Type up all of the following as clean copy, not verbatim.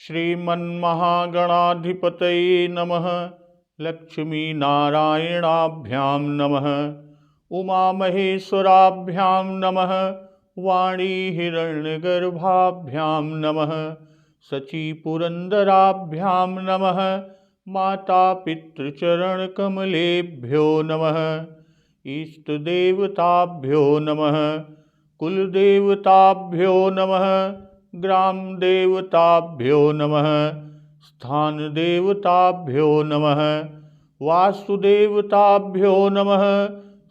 श्रीमन्महागणाधिपतये नमः। लक्ष्मीनारायणाभ्यां नमः। उमामहेश्वराभ्यां नमः। वाणीहिरण्यगर्भाभ्यां नमः। शचीपुरन्दराभ्यां नमः। मातापितृचरणकमलेभ्यो नमः। इष्टदेवताभ्यो नमः। कुलदेवताभ्यो नमः। ग्रामदेवताभ्यो नमः। स्थानदेवताभ्यो नमः। वास्तुदेवताभ्यो नमः।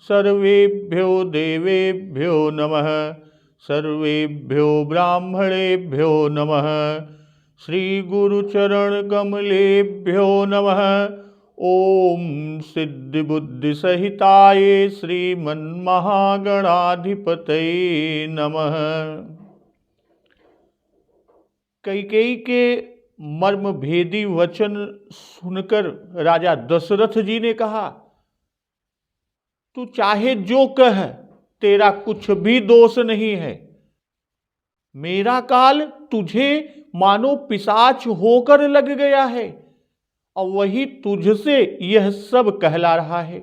सर्वेभ्यो देवेभ्यो नमः। सर्वेभ्यो ब्राह्मणेभ्यो नमः। श्रीगुरुचरणकमलेभ्यो नमः। ओम सिद्धिबुद्धिसहिताय श्रीमन्महागणाधिपतये नमः। कैकेयी के मर्म भेदी वचन सुनकर राजा दशरथ जी ने कहा, तू चाहे जो कह, तेरा कुछ भी दोष नहीं है। मेरा काल तुझे मानो पिशाच होकर लग गया है और वही तुझसे यह सब कहला रहा है।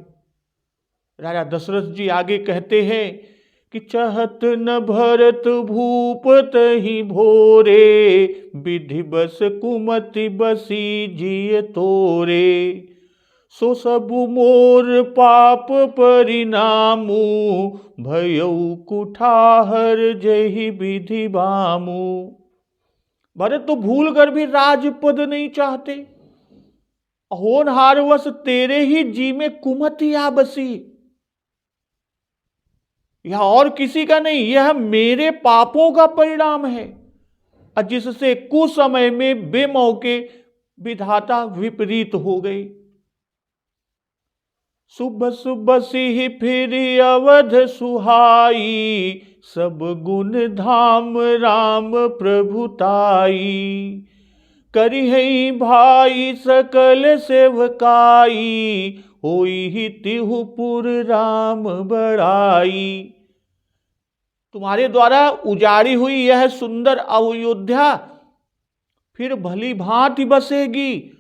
राजा दशरथ जी आगे कहते हैं कि चहत न भरत भूप तहि भोरे, विधि बस कुमति बसी जिय तोरे। सो सबु मोर पाप परिणामु, भयउ कुठाहर जहि विधि बामु। भरत तो भूल कर भी राजपद नहीं चाहते, होनहारवश तेरे ही जी में कुमति आ बसी। यह और किसी का नहीं, यह मेरे पापों का परिणाम है, जिससे कुसमय में बेमौके विधाता विपरीत हो गई। सुबह सुबह सिहि फिर अवध सुहाई, सब गुण धाम राम प्रभुताई। करिहई भाई सकल सेवकाई, होई तिहुपुर राम बड़ाई। तुम्हारे द्वारा उजाड़ी हुई यह सुंदर अयोध्या फिर भली भांति बसेगी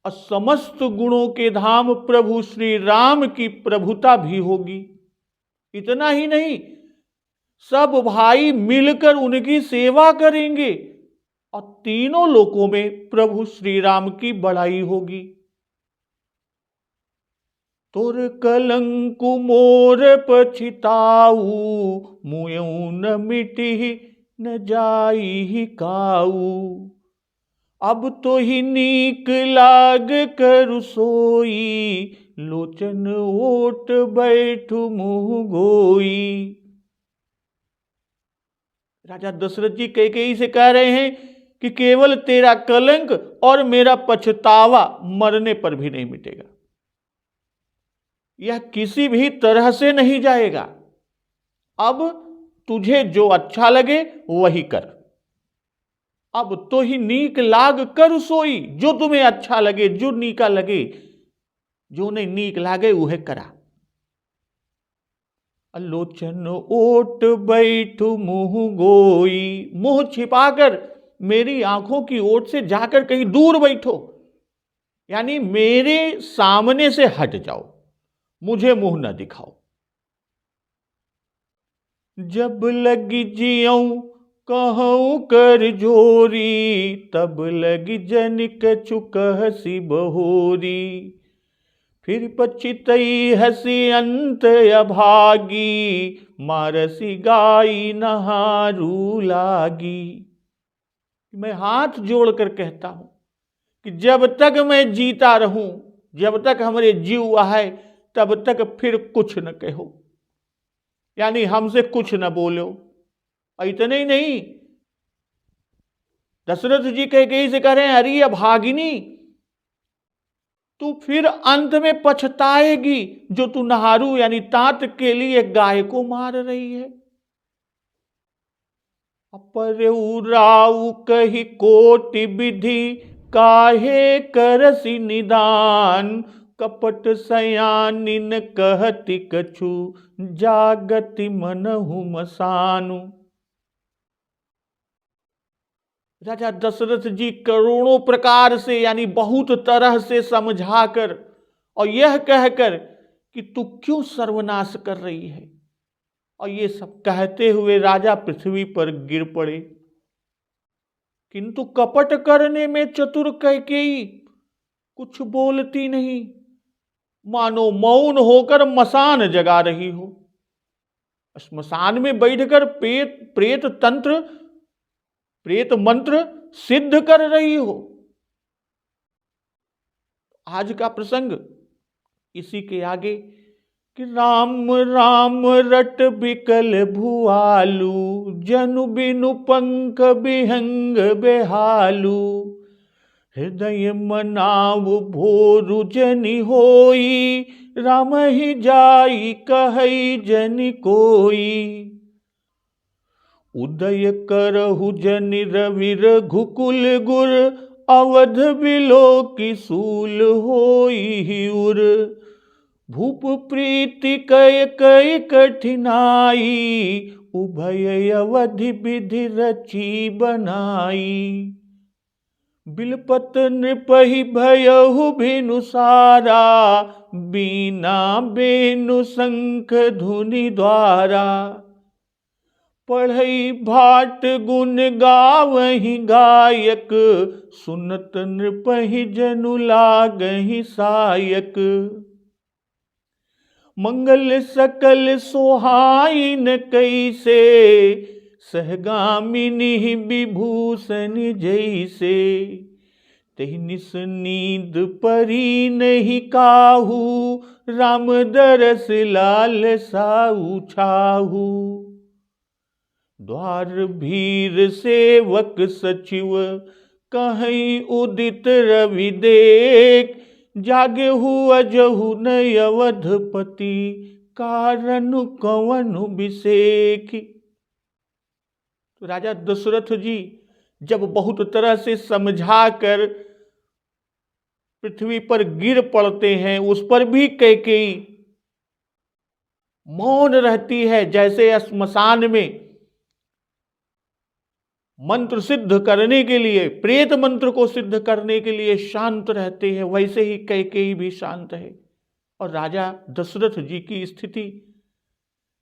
और समस्त गुणों के धाम प्रभु श्री राम की प्रभुता भी होगी। इतना ही नहीं, सब भाई मिलकर उनकी सेवा करेंगे और तीनों लोकों में प्रभु श्री राम की बड़ाई होगी। तोर कलंकु मोर पछिताऊ, मुयऊ न मिटी न जाई काऊ। अब तो ही नीक लाग कर सोई, लोचन ओट बैठु मुँह गोई। राजा दशरथ जी कैकेयी से कह रहे हैं कि केवल तेरा कलंक और मेरा पछतावा मरने पर भी नहीं मिटेगा, यह किसी भी तरह से नहीं जाएगा। अब तुझे जो अच्छा लगे वही कर। अब तो ही नीक लाग कर सोई, जो तुम्हें अच्छा लगे, जो नीका लगे, जो नहीं नीक लागे वह करा। लोचन ओट बैठु मुंह गोई, मुंह छिपाकर मेरी आंखों की ओट से जाकर कहीं दूर बैठो, यानी मेरे सामने से हट जाओ, मुझे मुंह न दिखाओ। जब लगी जियऊं कहूं कर जोरी, तब लगी जन कछु कहसी बहोरी। फिर पछितई हसी अंत अभागी, मारसी गाई नहारू लागी। मैं हाथ जोड़कर कहता हूं कि जब तक मैं जीता रहूं, जब तक हमारे जीव है, तब तक फिर कुछ न कहो, यानी हमसे कुछ न बोलो। इतने ही नहीं, दशरथ जी कैकेयी से कह रहे हैं, अरे अभागिनी, तू फिर अंत में पछताएगी जो तू नहारू यानी तात के लिए गाय को मार रही है। अपरेऊ राऊ कही कोटि विधि, काहे करसी निदान। कपट सयानिन कहति कछु, जागति मनहु मसानु। राजा दशरथ जी करोड़ों प्रकार से यानी बहुत तरह से समझाकर और यह कहकर कि तू क्यों सर्वनाश कर रही है, और ये सब कहते हुए राजा पृथ्वी पर गिर पड़े। किंतु कपट करने में चतुर कैकेयी कुछ बोलती नहीं, मानो मौन होकर मसान जगा रही हो। श्मशान में बैठकर प्रेत मंत्र सिद्ध कर रही हो। आज का प्रसंग इसी के आगे कि राम राम रट बिकल भुआलू, जनु बिनु पंख बिहंग बेहालू। हृदय मनाव भोरु जनि होई, राम ही जाई कहई जनि कोई। उदय करहु जनि रवि रघुकुल गुर, अवध बिलो की सूल होई उर। भूप प्रीति कय कय कठिनाई, उभय अवधि विधि रची बनाई। बिलपत नृपहि भयहु भिनुसारा, बीना बेनु शंख धुनि द्वारा। पढ़ई भाट गुण गावहि गायक, सुनत नृपहि जनु लागहि सायक। मंगल सकल सोहाइन कैसे, सहगामिनी विभूषण जैसे। तहि निस नींद परी नहीं काहू, राम दरस लाल साऊ छाहू। द्वार भीर सेवक सचिव, कहीं उदित रवि देख। जागे हुआ जहु नय अवधपति, कारण कवनु बिसेखी। तो राजा दशरथ जी जब बहुत तरह से समझाकर पृथ्वी पर गिर पड़ते हैं, उस पर भी कैकेयी मौन रहती है। जैसे श्मशान में मंत्र सिद्ध करने के लिए, प्रेत मंत्र को सिद्ध करने के लिए शांत रहते हैं, वैसे ही कैकेयी भी शांत है। और राजा दशरथ जी की स्थिति,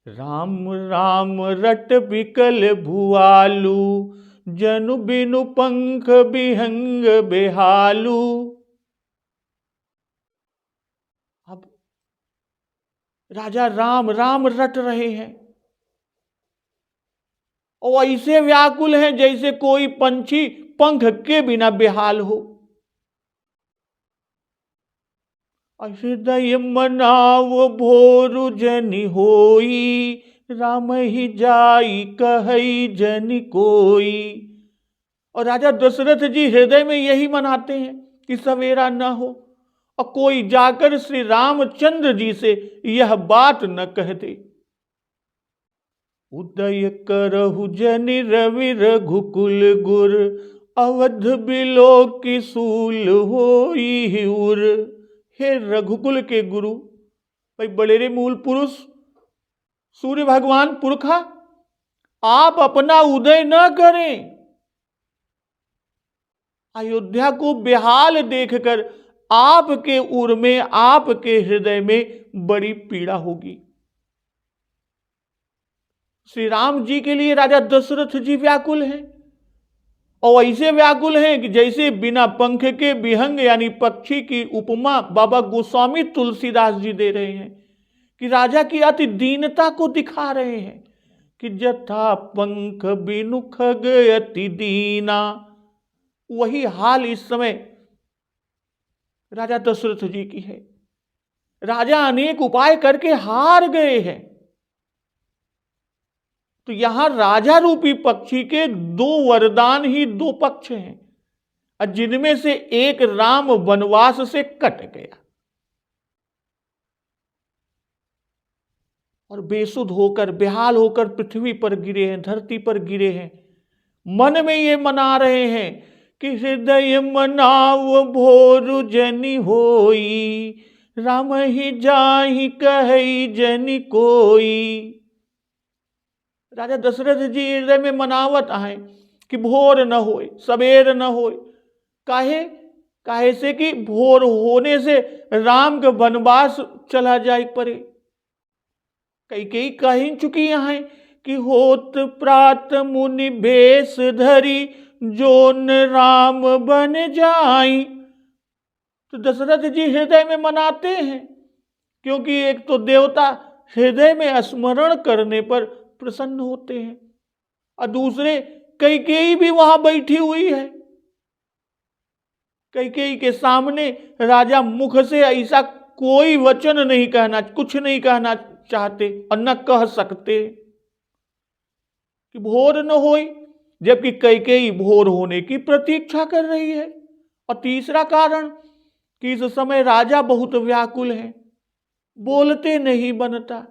राम राम रट बिकल भुआलू, जनु बिनु पंख बिहंग बेहालू। अब राजा राम राम रट रहे हैं और ऐसे व्याकुल हैं जैसे कोई पंछी पंख के बिना बेहाल हो। हृदय मनाव भोरु जनि होई, राम ही जाई कहई जनि कोई। और राजा दशरथ जी हृदय में यही मनाते हैं कि सवेरा न हो और कोई जाकर श्री रामचंद्र जी से यह बात न कह दे। उदय करहु जनि रवि रघुकुल गुर, अवध बिलो की सूल होई उर। हे रघुकुल के गुरु, भाई बड़ेरे मूल पुरुष सूर्य भगवान पुरखा, आप अपना उदय न करें। अयोध्या को बेहाल देखकर आपके उर में, आपके हृदय में बड़ी पीड़ा होगी। श्री राम जी के लिए राजा दशरथ जी व्याकुल हैं, और ऐसे व्याकुल हैं कि जैसे बिना पंख के विहंग यानी पक्षी की उपमा बाबा गोस्वामी तुलसीदास जी दे रहे हैं कि राजा की अति दीनता को दिखा रहे हैं कि जथा पंख बिनु खग अति दीना। वही हाल इस समय राजा दशरथ जी की है। राजा अनेक उपाय करके हार गए हैं। तो यहां राजा रूपी पक्षी के दो वरदान ही दो पक्ष हैं, जिनमें से एक राम वनवास से कट गया और बेसुध होकर बेहाल होकर पृथ्वी पर गिरे हैं, धरती पर गिरे हैं। मन में ये मना रहे हैं कि हृदय मनाव भोरु जनि होई, राम ही जाहि कहई जनि कोई। राजा दशरथ जी हृदय में मनावत आए कि भोर न होए, सवेर न होए। काहे से कि भोर होने से राम के वनवास चला जाए परे। कई कहीं चुकी है कि होत प्रात मुनि भेष धरी, जोन राम बन जाई। तो दशरथ जी हृदय में मनाते हैं, क्योंकि एक तो देवता हृदय में स्मरण करने पर प्रसन्न होते हैं, और दूसरे कैकेयी भी वहां बैठी हुई है। कैकेयी के सामने राजा मुख से ऐसा कोई वचन नहीं कहना, कुछ नहीं कहना चाहते और न कह सकते कि भोर न होई, जबकि कैकेयी भोर होने की प्रतीक्षा कर रही है। और तीसरा कारण कि इस समय राजा बहुत व्याकुल है, बोलते नहीं बनता,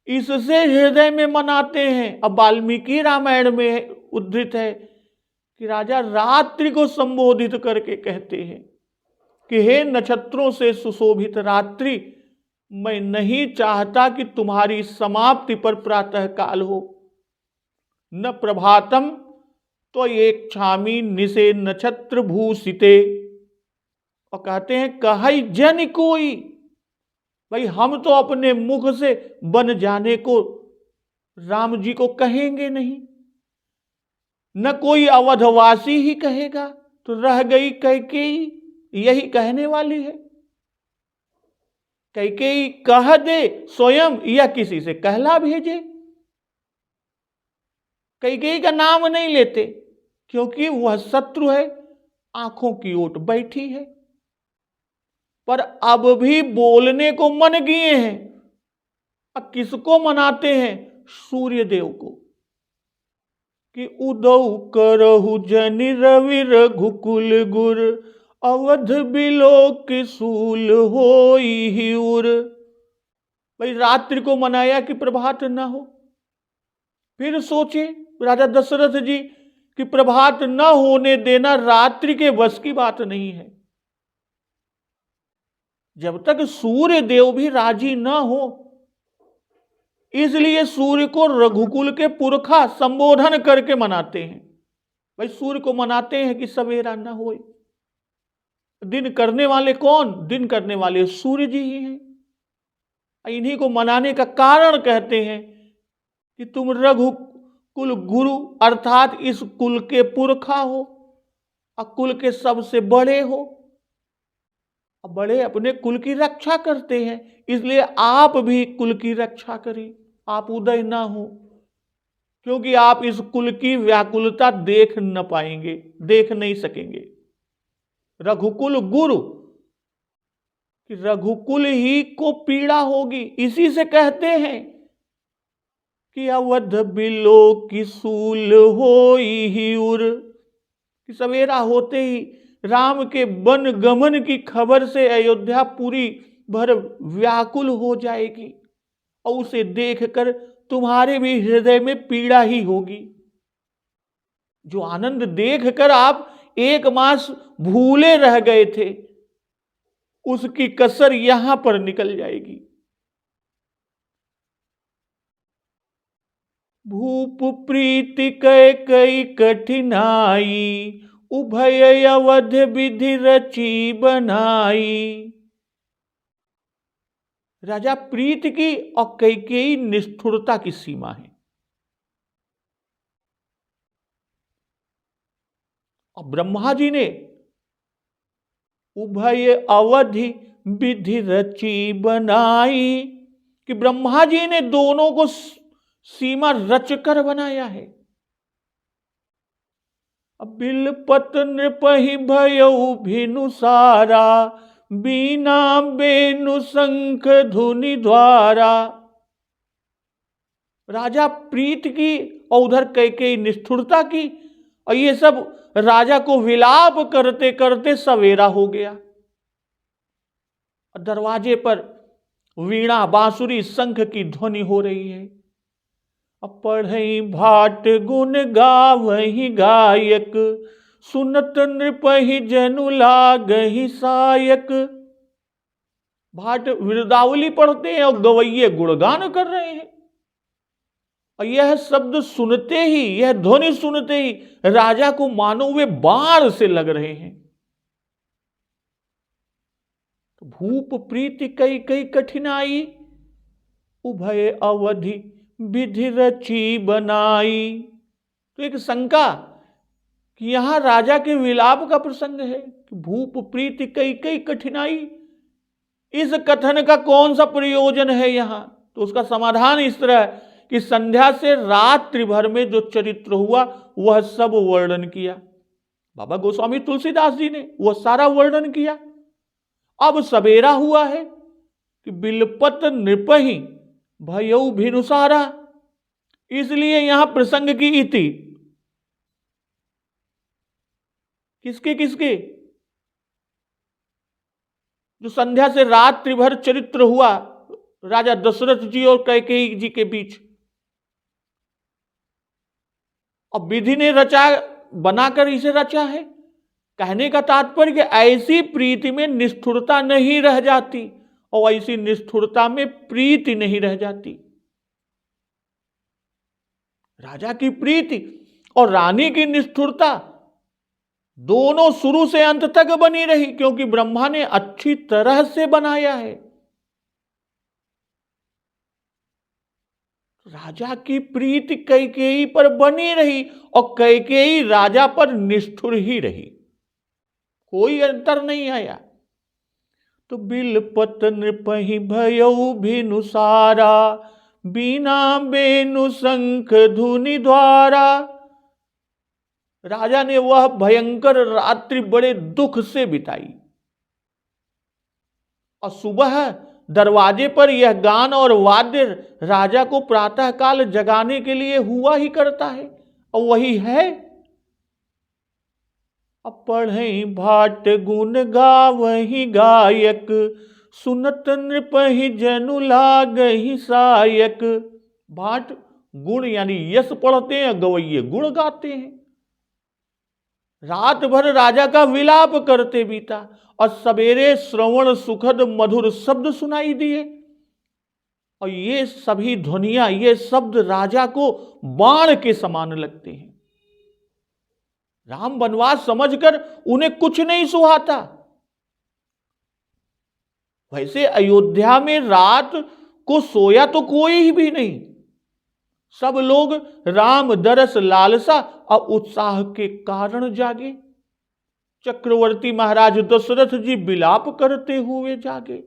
इससे हृदय में मनाते हैं। अब वाल्मीकि रामायण में उद्धृत है कि राजा रात्रि को संबोधित करके कहते हैं कि हे नक्षत्रों से सुशोभित रात्रि, मैं नहीं चाहता कि तुम्हारी समाप्ति पर प्रातः काल हो। न प्रभातम तो एक छामी निशे नक्षत्र भूषिते। और कहते हैं कहि जन कोई, भाई हम तो अपने मुख से बन जाने को राम जी को कहेंगे नहीं, न कोई अवधवासी ही कहेगा, तो रह गई कैकेयी, यही कहने वाली है। कैकेयी कह दे स्वयं या किसी से कहला भेजे। कैकेयी का नाम नहीं लेते, क्योंकि वह शत्रु है, आंखों की ओट बैठी है। पर अब भी बोलने को मन किए हैं। अब किसको मनाते हैं? सूर्य देव को, कि उदौ करहु जनि रवि रघुकुल गुर, अवध बिलोक सूल होई उर। भाई रात्रि को मनाया कि प्रभात ना हो। फिर सोचे राजा दशरथ जी कि प्रभात न होने देना रात्रि के वश की बात नहीं है। जब तक सूर्य देव भी राजी न हो, इसलिए सूर्य को रघुकुल के पुरखा संबोधन करके मनाते हैं। भाई सूर्य को मनाते हैं कि सवेरा न होए। दिन करने वाले कौन? दिन करने वाले सूर्य जी ही हैं। इन्हीं को मनाने का कारण कहते हैं कि तुम रघुकुल गुरु अर्थात इस कुल के पुरखा हो और कुल के सबसे बड़े हो। बड़े अपने कुल की रक्षा करते हैं, इसलिए आप भी कुल की रक्षा करें, आप उदय ना हो, क्योंकि आप इस कुल की व्याकुलता देख न पाएंगे, देख नहीं सकेंगे। रघुकुल गुरु, कि रघुकुल ही को पीड़ा होगी। इसी से कहते हैं कि अवध बिलो की सूल होई उर, कि सवेरा होते ही राम के वन गमन की खबर से अयोध्या पूरी भर व्याकुल हो जाएगी और उसे देखकर तुम्हारे भी हृदय में पीड़ा ही होगी। जो आनंद देखकर आप 1 मास भूले रह गए थे, उसकी कसर यहां पर निकल जाएगी। भूप प्रीति कई कठिनाई, उभय अवध विधि रची बनाई। राजा प्रीत की और कैकेयी निष्ठुरता की सीमा है। और ब्रह्मा जी ने उभय अवधि विधि रची बनाई, कि ब्रह्मा जी ने दोनों को सीमा रचकर बनाया है। बिलपत नृपहि भयउ भिनुसारा, बीना बेनु शंख धुनि द्वारा। राजा प्रीत की और उधर कैकेयी निष्ठुरता की, और ये सब राजा को विलाप करते करते सवेरा हो गया। दरवाजे पर वीणा बांसुरी शंख की ध्वनि हो रही है। पढ़ई भाट गुण गावहि गायक, सुनत नृपहि जनु लागहि सायक। भाट विरदावली पढ़ते हैं और गवैये गुणगान कर रहे हैं। और यह शब्द सुनते ही, यह ध्वनि सुनते ही राजा को मानो वे बाण से लग रहे हैं। तो भूप प्रीति कई कई कठिनाई, उभय अवधि विधि रची बनाई। तो एक शंका कि यहां राजा के विलाप का प्रसंग है कि भूप प्रीति कई कई कठिनाई, इस कथन का कौन सा प्रयोजन है यहां? तो उसका समाधान इस तरह है कि संध्या से रात्रि भर में जो चरित्र हुआ वह सब वर्णन किया। बाबा गोस्वामी तुलसीदास जी ने वह सारा वर्णन किया। अब सवेरा हुआ है कि बिलपत नृपहि भयउ भिनुसारा, इसलिए यहां प्रसंग की इति किसके किसके? जो संध्या से रात्रि भर चरित्र हुआ राजा दशरथ जी और कैकेयी जी के बीच, और विधि ने रचा, बनाकर इसे रचा है। कहने का तात्पर्य ऐसी प्रीति में निष्ठुरता नहीं रह जाती और ऐसी निष्ठुरता में प्रीति नहीं रह जाती। राजा की प्रीति और रानी की निष्ठुरता दोनों शुरू से अंत तक बनी रही, क्योंकि ब्रह्मा ने अच्छी तरह से बनाया है। राजा की प्रीति कैकेयी पर बनी रही और कैकेयी राजा पर निष्ठुर ही रही, कोई अंतर नहीं आया। तो बिलपत नृपहि भयउ भिनुसारा, बीना बेनु शंख धुनि द्वारा। राजा ने वह भयंकर रात्रि बड़े दुख से बिताई और सुबह दरवाजे पर यह गान और वाद्य राजा को प्रातः काल जगाने के लिए हुआ ही करता है, और वही है। अब पढ़े भाट गुण गावहि गायक, सुनत नृपहि जनु लागहि सायक। भाट गुण यानी यश पढ़ते हैं, गवैये गुण गाते हैं। रात भर राजा का विलाप करते बीता और सवेरे श्रवण सुखद मधुर शब्द सुनाई दिए, और ये सभी ध्वनियां, ये शब्द राजा को बाण के समान लगते हैं। राम वनवास समझकर उन्हें कुछ नहीं सुहाता। वैसे अयोध्या में रात को सोया तो कोई भी नहीं, सब लोग राम दरस लालसा और उत्साह के कारण जागे। चक्रवर्ती महाराज दशरथ जी विलाप करते हुए जागे।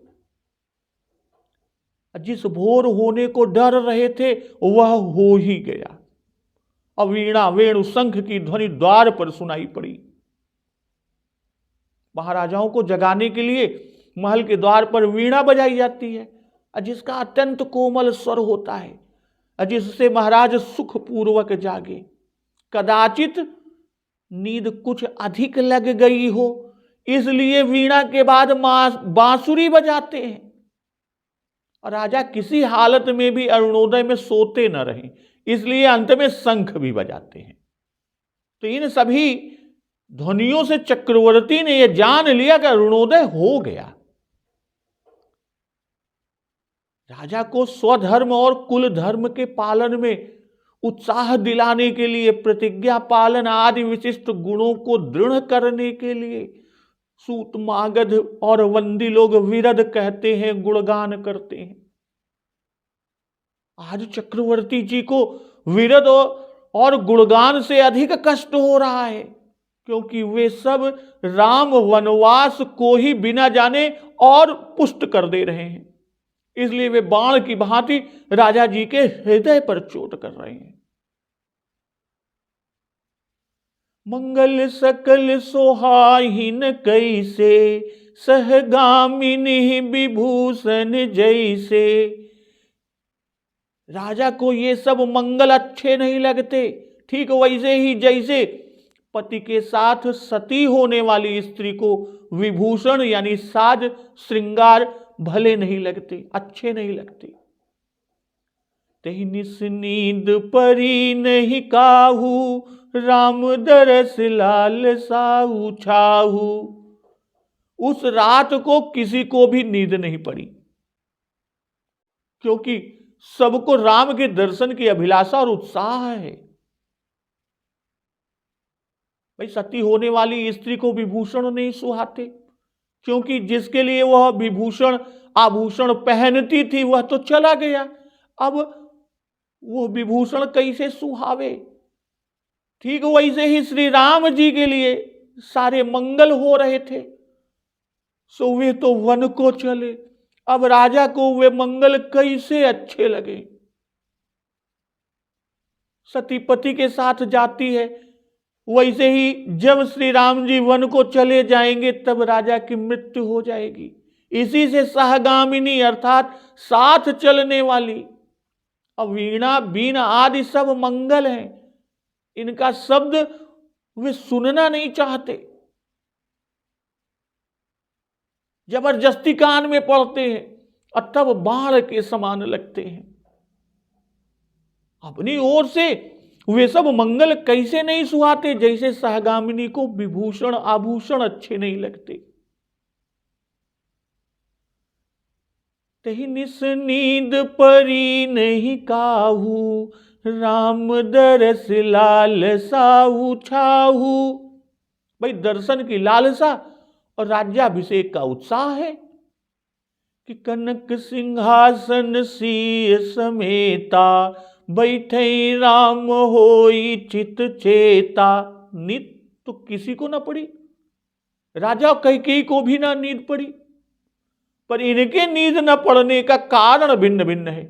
जिस भोर होने को डर रहे थे वह हो ही गया। अब वीणा वेणु शंख की ध्वनि द्वार पर सुनाई पड़ी। महाराजाओं को जगाने के लिए महल के द्वार पर वीणा बजाई जाती है, जिसका अत्यंत कोमल स्वर होता है, जिससे महाराज सुखपूर्वक जागे। कदाचित नींद कुछ अधिक लग गई हो, इसलिए वीणा के बाद बांसुरी बजाते हैं। और राजा किसी हालत में भी अरुणोदय में सोते न रहें, इसलिए अंत में शंख भी बजाते हैं। तो इन सभी ध्वनियों से चक्रवर्ती ने यह जान लिया कि अरुणोदय हो गया। राजा को स्वधर्म और कुल धर्म के पालन में उत्साह दिलाने के लिए, प्रतिज्ञा पालन आदि विशिष्ट गुणों को दृढ़ करने के लिए सूत मागध और वंदी लोग विरध कहते हैं, गुणगान करते हैं। आज चक्रवर्ती जी को विरध और गुणगान से अधिक कष्ट हो रहा है, क्योंकि वे सब राम वनवास को ही बिना जाने और पुष्ट कर दे रहे हैं। इसलिए वे बाण की भांति राजा जी के हृदय पर चोट कर रहे हैं। मंगल सकल सोहाहिन कैसे, सहगामिनी विभूषण जैसे। राजा को ये सब मंगल अच्छे नहीं लगते, ठीक वैसे ही जैसे पति के साथ सती होने वाली स्त्री को विभूषण यानी साज श्रृंगार भले नहीं लगते, अच्छे नहीं लगते। तहि निस नींद परी नहीं काहू, राम दरस लाल साहू छाहू। उस रात को किसी को भी नींद नहीं पड़ी, क्योंकि सबको राम के दर्शन की अभिलाषा और उत्साह है। भाई सती होने वाली स्त्री को विभूषण नहीं सुहाते, क्योंकि जिसके लिए वह विभूषण आभूषण पहनती थी वह तो चला गया, अब वो विभूषण कैसे सुहावे। ठीक वैसे ही श्री राम जी के लिए सारे मंगल हो रहे थे, सो वे तो वन को चले, अब राजा को वे मंगल कैसे अच्छे लगे। सती पति के साथ जाती है, वैसे ही जब श्री राम जी वन को चले जाएंगे तब राजा की मृत्यु हो जाएगी। इसी से सहगामिनी अर्थात साथ चलने वाली। अब वीणा बीना आदि सब मंगल हैं, इनका शब्द वे सुनना नहीं चाहते, जबरदस्ती कान में पड़ते हैं और तब बाण के समान लगते हैं। अपनी ओर से वे सब मंगल कैसे नहीं सुहाते, जैसे सहगामिनी को विभूषण आभूषण अच्छे नहीं लगते। तही निस नींद परी नहीं काहू, राम दरस लालसा छाहू। भाई दर्शन की लालसा और राज्याभिषेक का उत्साह है कि कनक सिंहासन सीय समेता, बैठे राम होई चित चेता। नींद तो किसी को ना पड़ी, राजा कैकेयी को भी ना नींद पड़ी, पर इनके नींद न पड़ने का कारण भिन्न भिन्न है।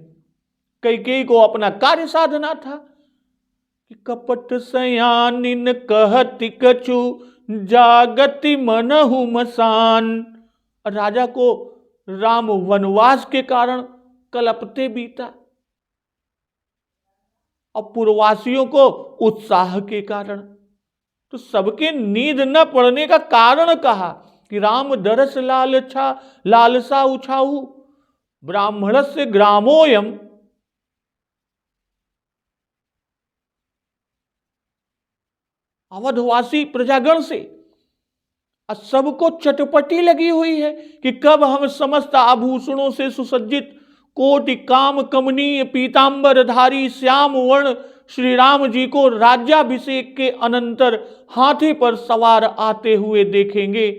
कैकेयी को अपना कार्य साधना था कि कपट सयानिन कहति कछु, जागति मनहु मसान। राजा को राम वनवास के कारण कलपते बीता और पूर्ववासियों को उत्साह के कारण। तो सबके नींद न पड़ने का कारण कहा कि राम दरस लालसा उछाऊ, ब्राह्मणस्य ग्रामोयम। अवधवासी प्रजागण से सबको चटपटी लगी हुई है कि कब हम समस्त आभूषणों से सुसज्जित कोटि काम कमनीय पीतांबरधारी श्याम वर्ण श्री राम जी को राज्याभिषेक के अनंतर हाथी पर सवार आते हुए देखेंगे।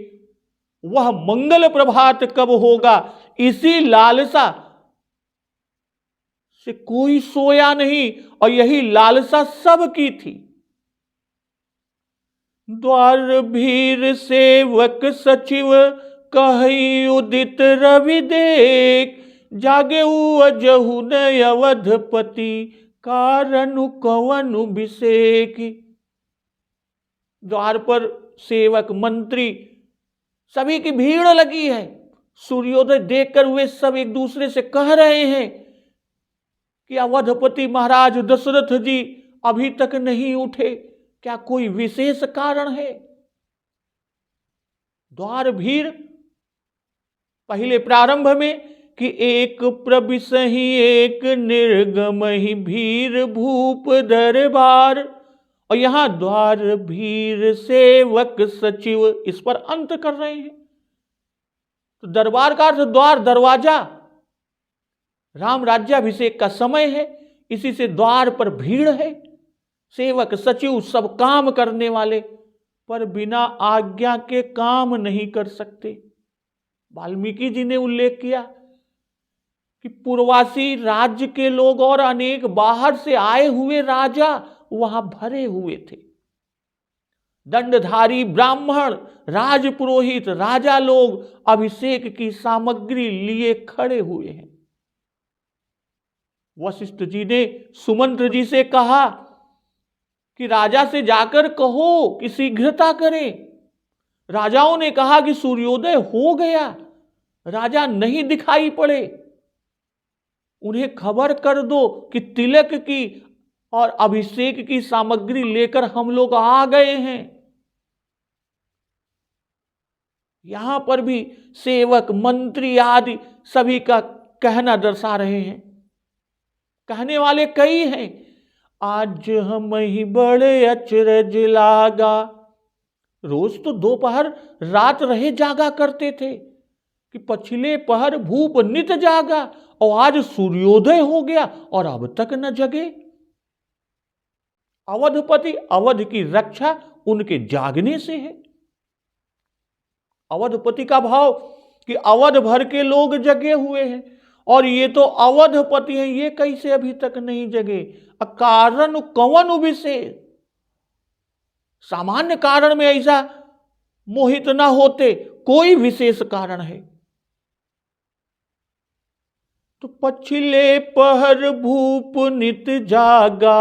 वह मंगल प्रभात कब होगा, इसी लालसा से कोई सोया नहीं और यही लालसा सबकी थी। द्वार भीर सेवक सचिव, कही उदित रवि देख, जागे अजहु नय अवधपति, कारनु कवनु अभिषेक। द्वार पर सेवक मंत्री सभी की भीड़ लगी है। सूर्योदय देखकर वे सब एक दूसरे से कह रहे हैं कि अवधपति महाराज दशरथ जी अभी तक नहीं उठे, क्या कोई विशेष कारण है। द्वार भीड़ पहले प्रारंभ में कि एक प्रविशहि एक निर्गमहि, भीर भूप दरबार, और यहां द्वार भीर सेवक सचिव, इस पर अंत कर रहे हैं। तो दरबार का अर्थ द्वार दरवाजा, राम राज्याभिषेक का समय है, इसी से द्वार पर भीड़ है। सेवक सचिव सब काम करने वाले, पर बिना आज्ञा के काम नहीं कर सकते। वाल्मीकि जी ने उल्लेख किया कि पूर्ववासी राज्य के लोग और अनेक बाहर से आए हुए राजा वहां भरे हुए थे। दंडधारी ब्राह्मण, राजपुरोहित, राजा लोग अभिषेक की सामग्री लिए खड़े हुए हैं। वशिष्ठ जी ने सुमंत्र जी से कहा कि राजा से जाकर कहो कि शीघ्रता करें। राजाओं ने कहा कि सूर्योदय हो गया, राजा नहीं दिखाई पड़े, उन्हें खबर कर दो कि तिलक की और अभिषेक की सामग्री लेकर हम लोग आ गए हैं। यहां पर भी सेवक मंत्री आदि सभी का कहना दर्शा रहे हैं। कहने वाले कई हैं। आज हम ही बड़े अचरज लागा, रोज तो दोपहर रात रहे जागा करते थे कि पछिले पहर भूप नित जागा और आज सूर्योदय हो गया और अब तक न जगे। अवधपति, अवध की रक्षा उनके जागने से है। अवधपति का भाव कि अवध भर के लोग जगे हुए हैं और ये तो अवधपति हैं, ये कैसे अभी तक नहीं जगे। अकारण कवन विशेष, सामान्य कारण में ऐसा मोहित ना होते, कोई विशेष कारण है। तो पछिले पहर भूप नित जागा,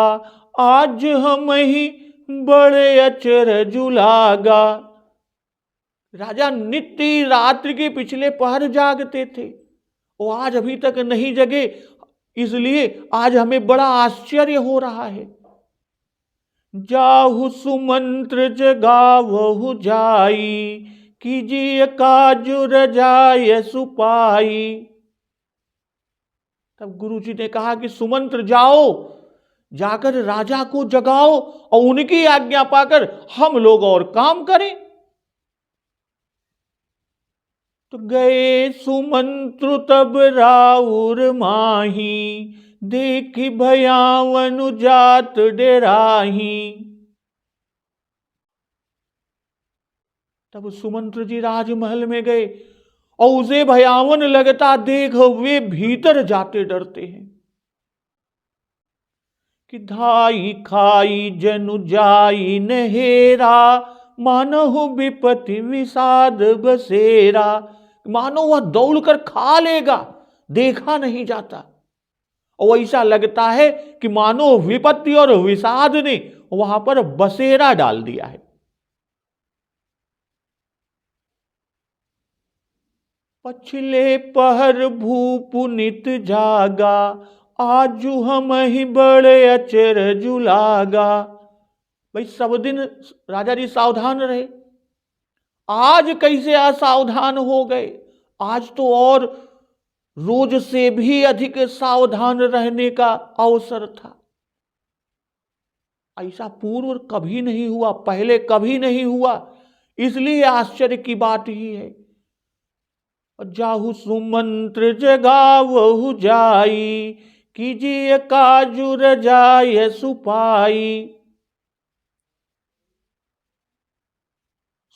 आज हम ही बड़े अचरज लागा। राजा नित्य रात्रि के पिछले पहर जागते थे और आज अभी तक नहीं जगे, इसलिए आज हमें बड़ा आश्चर्य हो रहा है। जाहु सुमंत्र जगावहु जाई, कीजिए काजु रजाय सुपाई। तब गुरुजी ने कहा कि सुमंत्र जाओ, जाकर राजा को जगाओ और उनकी आज्ञा पाकर हम लोग और काम करें। तो गए सुमंत्र तब राउर माही, देखी भयावन जात डेराही। तब सुमंत्र जी राजमहल में गए और उसे भयावन लगता देख वे भीतर जाते डरते हैं कि धाई खाई जनु जाई नहेरा, मानो विपत्ति विषाद बसेरा। मानो वह दौड़कर खा लेगा, देखा नहीं जाता और ऐसा लगता है कि मानो विपत्ति और विषाद ने वहां पर बसेरा डाल दिया है। पछिले पहर भूप नित जागा, आजू हम ही बड़े अचरज लागा। भाई सब दिन राजा जी सावधान रहे, आज कैसे असावधान हो गए। आज तो और रोज से भी अधिक सावधान रहने का अवसर था। ऐसा पूर्व कभी नहीं हुआ, पहले कभी नहीं हुआ, इसलिए आश्चर्य की बात ही है। जाहु सुमंत्र जगावहु जाई, कीजिए काजु रजाय सुपाई।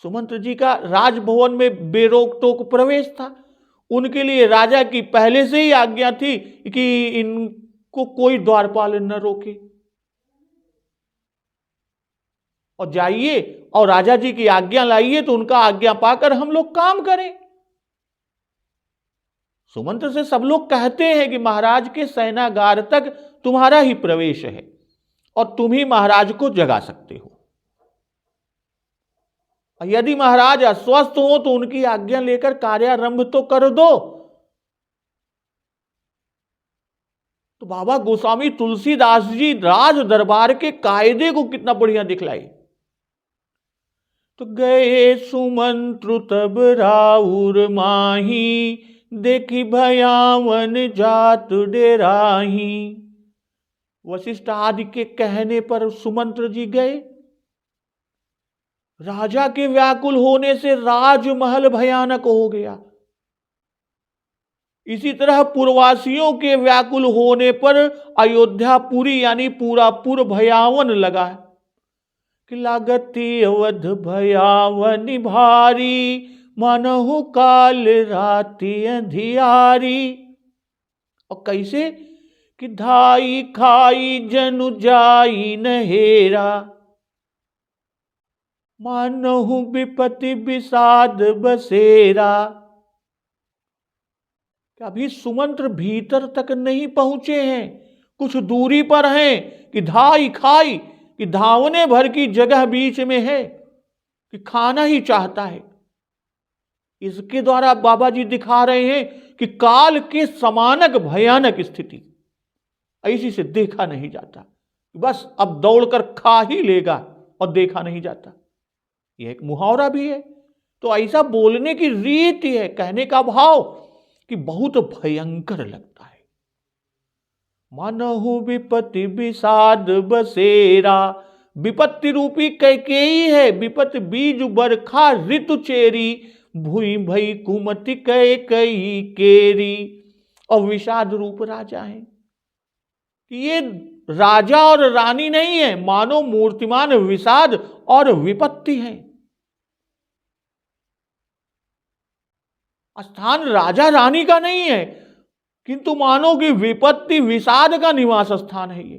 सुमंत्र जी का राजभवन में बेरोक टोक प्रवेश था। उनके लिए राजा की पहले से ही आज्ञा थी कि इनको कोई द्वारपाल न रोके और जाइए और राजा जी की आज्ञा लाइए, तो उनका आज्ञा पाकर हम लोग काम करें। सुमंत्र से सब लोग कहते हैं कि महाराज के सेनागार तक तुम्हारा ही प्रवेश है और तुम ही महाराज को जगा सकते हो। यदि महाराज अस्वस्थ हो तो उनकी आज्ञा लेकर कार्यारंभ तो कर दो। तो बाबा गोस्वामी तुलसीदास जी राज दरबार के कायदे को कितना बढ़िया दिखलाए। तो गए सुमंत्र तब राउर माही, देखी भयावन जात डेराही। वशिष्ठ आदि के कहने पर सुमंत्र जी गए। राजा के व्याकुल होने से राजमहल भयानक हो गया। इसी तरह पूर्ववासियों के व्याकुल होने पर अयोध्यापुरी यानी पूरापुर भयावन लगा है कि लागती अवध भयावन भारी, मनहु काल राति अंधियारी। और कैसे कि धाई खाई जनु जाई नहेरा, मानहु विपत्ति विषाद बसेरा। अभी सुमंत्र भीतर तक नहीं पहुंचे हैं, कुछ दूरी पर हैं कि धाई खाई कि धावने भर की जगह बीच में है कि खाना ही चाहता है। इसके द्वारा बाबा जी दिखा रहे हैं कि काल के समानक भयानक स्थिति ऐसी से देखा नहीं जाता, बस अब दौड़कर खा ही लेगा और देखा नहीं जाता। यह एक मुहावरा भी है। तो ऐसा बोलने की रीति है, कहने का भाव कि बहुत भयंकर लगता है। मनहु विपत्ति विषाद बसेरा, विपत्ति रूपी कैकेयी है, विपत्ति बीज बरखा ऋतु चेरी, भूई भई कुमति कई कई केरी। और विषाद रूप राजा है। ये राजा और रानी नहीं है, मानो मूर्तिमान विषाद और विपत्ति है। स्थान राजा रानी का नहीं है, किंतु मानो कि विपत्ति विषाद का निवास स्थान है ये।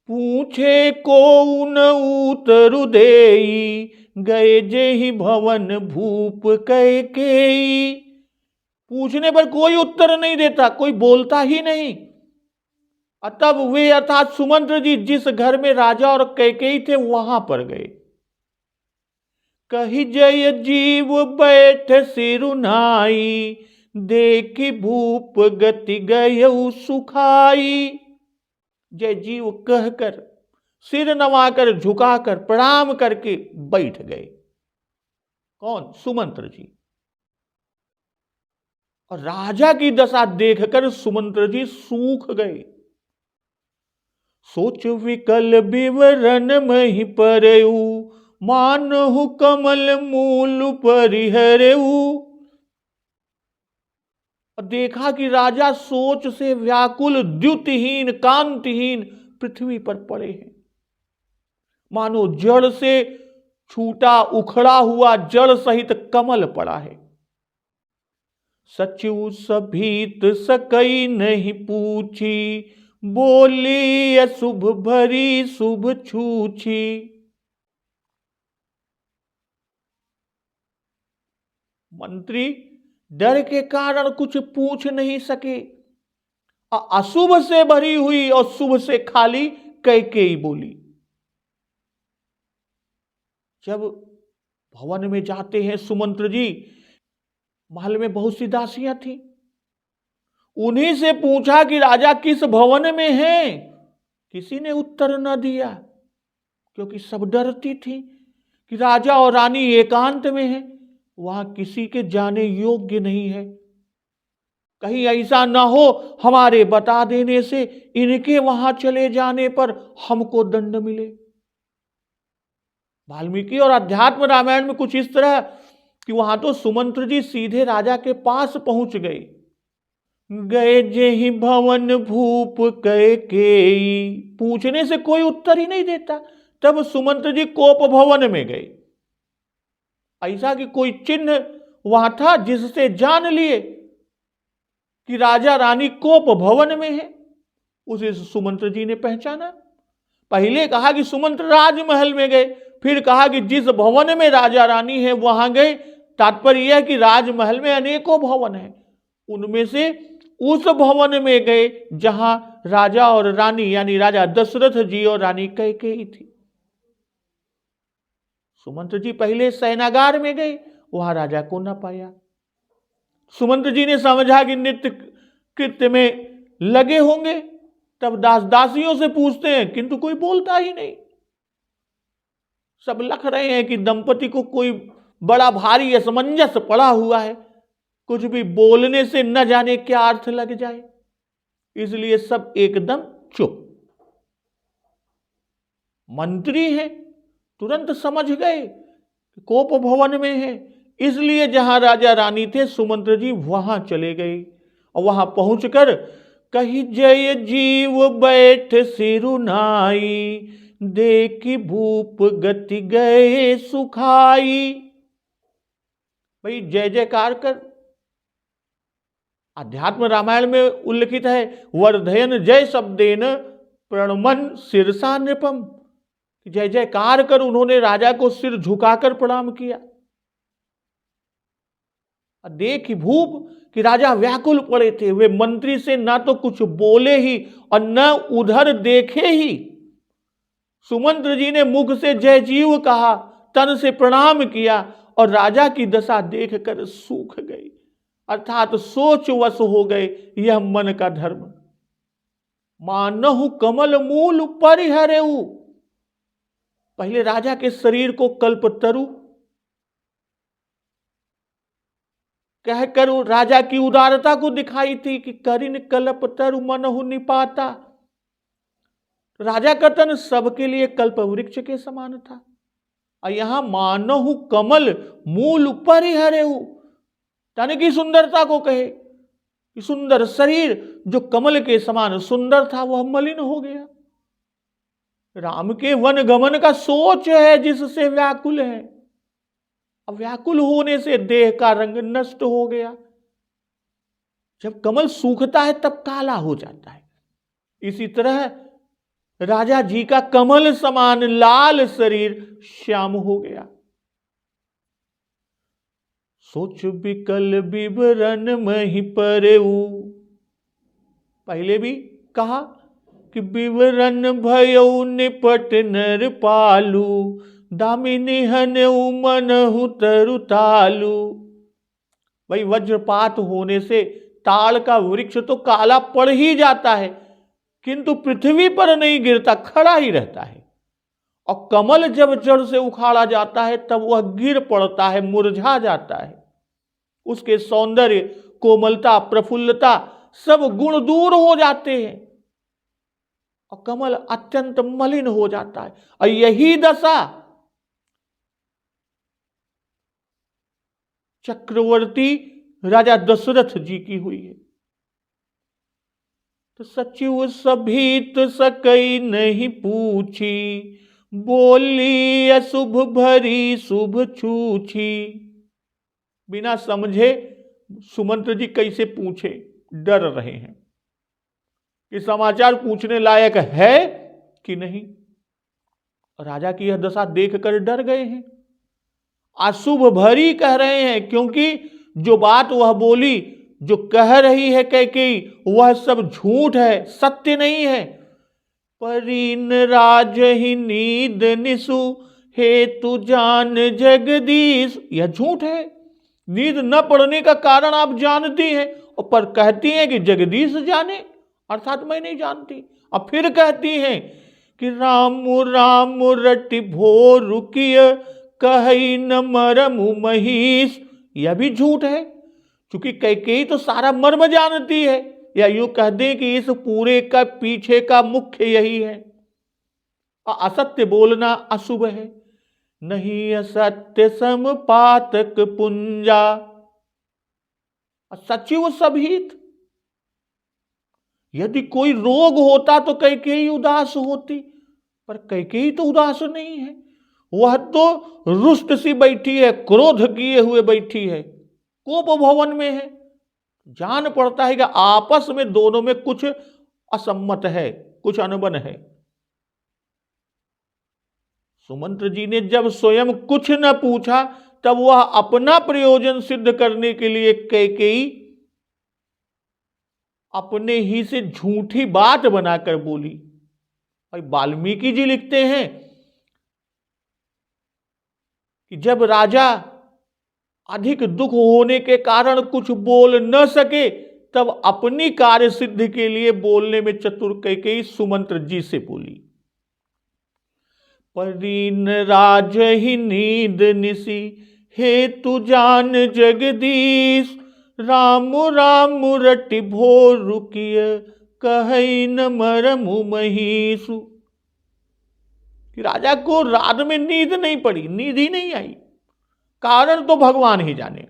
पूछे को उन उतरु देई, गए जेहि भवन भूप कैकेयी। पूछने पर कोई उत्तर नहीं देता, कोई बोलता ही नहीं। तब वे अर्थात सुमंत्र जी जिस घर में राजा और कैकेयी थे वहां पर गए। कही जय जीव बैठ सिरुनाई, देखी भूप गति गयउ सुखाई। जय जीव कहकर सिर नवाकर झुकाकर प्रणाम करके बैठ गए। कौन? सुमंत्र जी। और राजा की दशा देखकर सुमंत्र जी सूख गए। सोच विकल विवरण मही परऊ, मानहु कमल मूल परिहरेऊ। और देखा कि राजा सोच से व्याकुल द्युतिहीन कांतिहीन पृथ्वी पर पड़े हैं, मानो जड़ से छूटा उखड़ा हुआ जड़ सहित कमल पड़ा है। सचिव सभीत सकई नहीं पूछी, बोली अशुभ भरी शुभ छूछी। मंत्री डर के कारण कुछ पूछ नहीं सके। अशुभ से भरी हुई और शुभ से खाली कैकेयी बोली। जब भवन में जाते हैं सुमंत्र जी, महल में बहुत सी दासियां थी। उन्हीं से पूछा कि राजा किस भवन में हैं। किसी ने उत्तर न दिया, क्योंकि सब डरती थी कि राजा और रानी एकांत में हैं, वहां किसी के जाने योग्य नहीं है। कहीं ऐसा ना हो हमारे बता देने से इनके वहां चले जाने पर हमको दंड मिले। वाल्मीकि और अध्यात्म रामायण में कुछ इस तरह कि वहां तो सुमंत्र जी सीधे राजा के पास पहुंच गए। गए जेहि भवन भूप कैकेयी, पूछने से कोई उत्तर ही नहीं देता। तब सुमंत्र जी कोप भवन में गए। ऐसा कि कोई चिन्ह वहां था जिससे जान लिए कि राजा रानी कोप भवन में है। उसे सुमंत्र जी ने पहचाना। पहले कहा कि सुमंत्र राजमहल में गए, फिर कहा कि जिस भवन में राजा रानी है वहां गए। तात्पर्य यह कि राजमहल में अनेकों भवन हैं, उनमें से उस भवन में गए जहां राजा और रानी यानी राजा दशरथ जी और रानी कैकेयी थी। सुमंत्र जी पहले सैनागार में गए, वहां राजा को न पाया। सुमंत्र जी ने समझा कि नित्य कृत्य में लगे होंगे, तब दास दासियों से पूछते हैं, किंतु कोई बोलता ही नहीं। सब लख रहे हैं कि दंपति को कोई बड़ा भारी असमंजस पड़ा हुआ है, कुछ भी बोलने से न जाने क्या अर्थ लग जाए, इसलिए सब एकदम चुप। मंत्री हैं, तुरंत समझ गए कोप भवन में है, इसलिए जहां राजा रानी थे सुमंत्र जी वहां चले गए। और वहां पहुंचकर कही जय जीव बैठ सिरुनाई, देखी भूप गति गए सुखाई। भाई जय जयकार कर। अध्यात्म रामायण में उल्लिखित है, वर्धयन जय शब्देन प्रणमन शिरसा नृपम। जय जयकार कर उन्होंने राजा को सिर झुकाकर प्रणाम किया। देखी भूप कि राजा व्याकुल पड़े थे, वे मंत्री से ना तो कुछ बोले ही और न उधर देखे ही। सुमंत्र जी ने मुख से जय जीव कहा, तन से प्रणाम किया और राजा की दशा देखकर सूख गई, अर्थात सोचवश हो गए। यह मन का धर्म। मानहु कमल मूल परिहरेऊ। पहले राजा के शरीर को कल्पतरु कहकर राजा की उदारता को दिखाई थी कि करिन कल्पतरु मनहु निपाता। राजा का तन सबके लिए कल्प वृक्ष के समान था। और यहां मानहु कमल मूल परिहरेहु, यानी कि सुंदरता को कहे कि सुंदर शरीर जो कमल के समान सुंदर था वह मलिन हो गया। राम के वन गमन का सोच है जिससे व्याकुल है। अब व्याकुल होने से देह का रंग नष्ट हो गया। जब कमल सूखता है तब काला हो जाता है। इसी तरह राजा जी का कमल समान लाल शरीर श्याम हो गया। सोच विकल विवरण मही परेऊ, पहले भी कहा कि विवरण भयऊ निपट नर पालू, दामिनी हनऊ मनहु तरु तालू। भाई वज्रपात होने से ताड़ का वृक्ष तो काला पड़ ही जाता है, किंतु पृथ्वी पर नहीं गिरता, खड़ा ही रहता है। और कमल जब जड़ से उखाड़ा जाता है तब वह गिर पड़ता है, मुरझा जाता है। उसके सौंदर्य, कोमलता, प्रफुल्लता सब गुण दूर हो जाते हैं और कमल अत्यंत मलिन हो जाता है। और यही दशा चक्रवर्ती राजा दशरथ जी की हुई है। तो सचिव सभीत सकई नहीं पूछी, बोली अशुभ भरी शुभ छूछी। बिना समझे सुमंत्र जी कैसे पूछे, डर रहे हैं कि समाचार पूछने लायक है कि नहीं। राजा की यह दशा देखकर डर गए हैं। अशुभ भरी कह रहे हैं क्योंकि जो बात वह बोली, जो कह रही है कैकेयी, वह सब झूठ है, सत्य नहीं है। परीन राज ही नींद निसु, हे तू जान जगदीश, यह झूठ है। नींद न पड़ने का कारण आप जानती हैं, और पर कहती हैं कि जगदीश जाने, अर्थात मैं नहीं जानती। और फिर कहती हैं कि राम राम रटि भोर किय, कहि न मरमु महिष, यह भी झूठ है। क्योंकि कैकेयी तो सारा मर्म जानती है, या यूं कह दें कि इस पूरे का पीछे का मुख्य यही है। असत्य बोलना अशुभ है। नहीं असत्य सम पातक पुंजा, सचिव सभीत। यदि कोई रोग होता तो कैकेयी उदास होती, पर कैकेयी तो उदास नहीं है। वह तो रुष्ट सी बैठी है, क्रोध किए हुए बैठी है, कोप भवन में है। जान पड़ता है कि आपस में दोनों में कुछ असम्मत है, कुछ अनबन है। सुमंत्र जी ने जब स्वयं कुछ न पूछा तब वह अपना प्रयोजन सिद्ध करने के लिए कैकेयी अपने ही से झूठी बात बनाकर बोली। भाई वाल्मीकि जी लिखते हैं कि जब राजा अधिक दुख होने के कारण कुछ बोल न सके तब अपनी कार्य सिद्धि के लिए बोलने में चतुर कैकेयी सुमंत्र जी से बोली। परीन राज ही नींद निसी, हे तू जान जगदीश, राम राम रटि भोर किय, कहि न मरमु महिषु। कि राजा को रात में नींद नहीं पड़ी, नींद ही नहीं आई। कारण तो भगवान ही जाने,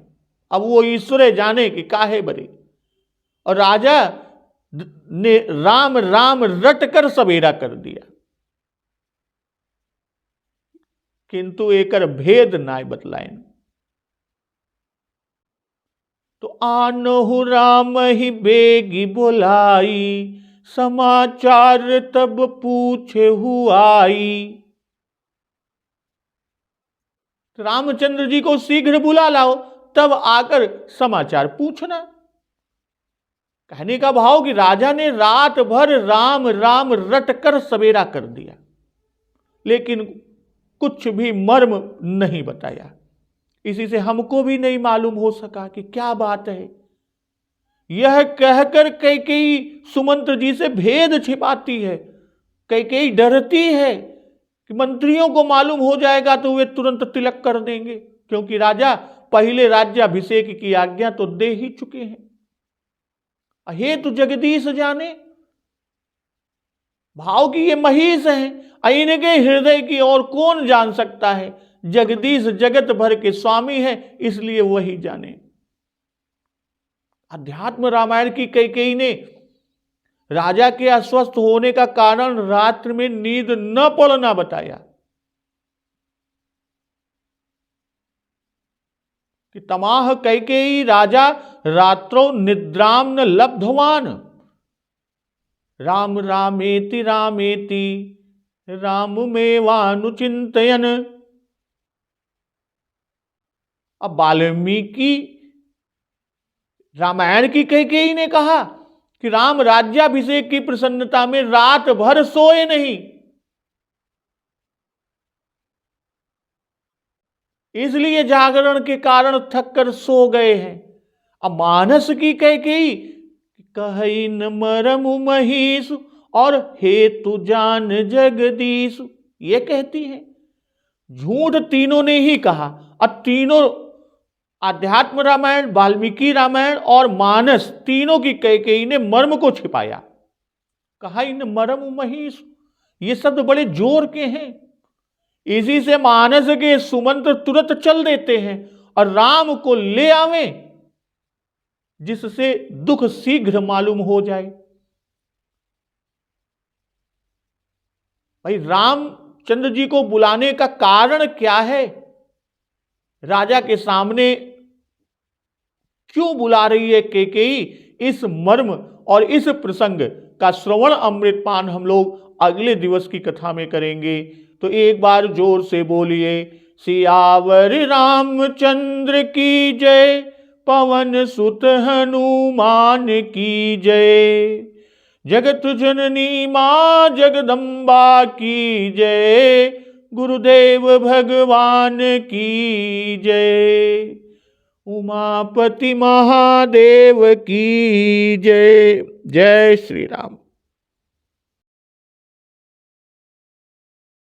अब वो ईश्वर जाने कि काहे बरे। और राजा ने राम राम रट कर सवेरा कर दिया, किंतु एकर भेद नाय बतलायन। तो आनहु राम ही बेगी बोलाई, समाचार तब पूछे हुआई। रामचंद्र जी को शीघ्र बुला लाओ, तब आकर समाचार पूछना। कहने का भाव कि राजा ने रात भर राम राम रट कर सवेरा कर दिया, लेकिन कुछ भी मर्म नहीं बताया। इसी से हमको भी नहीं मालूम हो सका कि क्या बात है। यह कहकर कैकेयी सुमंत्र जी से भेद छिपाती है। कैकेयी डरती है कि मंत्रियों को मालूम हो जाएगा तो वे तुरंत तिलक कर देंगे, क्योंकि राजा पहले राज्याभिषेक की आज्ञा तो दे ही चुके हैं। हे तू जगदीश जाने, भाव की ये महिष है, इनके हृदय की और कौन जान सकता है। जगदीश जगत भर के स्वामी है, इसलिए वही जाने। अध्यात्म रामायण की कैकेयी ने राजा के अस्वस्थ होने का कारण रात्रि में नींद न पड़ना बताया कि तमाह कैकेयी राजा रात्रो निद्राम न लब्धवान, राम रामेति रामेति राममेवानुचिंतयन्। अब वाल्मीकि रामायण की कैकेयी ने कहा कि राम राज्याभिषेक की प्रसन्नता में रात भर सोए नहीं, इसलिए जागरण के कारण थक कर सो गए हैं। अब मानस की कैकेयी कहि न मरमु महीसु और हेतु जान जगदीश, ये कहती है। झूठ तीनों ने ही कहा। अब तीनों, आध्यात्म रामायण, वाल्मीकि रामायण और मानस, तीनों की कैकेयी ने मर्म को छिपाया। कहा इन मरम महीस, ये शब्द बड़े जोर के हैं। इसी से मानस के सुमंत्र तुरंत चल देते हैं और राम को ले आवें, जिससे दुख शीघ्र मालूम हो जाए। भाई रामचंद्र जी को बुलाने का कारण क्या है? राजा के सामने क्यों बुला रही है कैकेयी? इस मर्म और इस प्रसंग का श्रवण अमृतपान हम लोग अगले दिवस की कथा में करेंगे। तो एक बार जोर से बोलिए, सियावर रामचंद्र की जय, पवन सुत हनुमान की जय, जगत जननी मां जगदम्बा की जय, गुरुदेव भगवान की जय, उमापति महादेव की जय। जय श्री राम।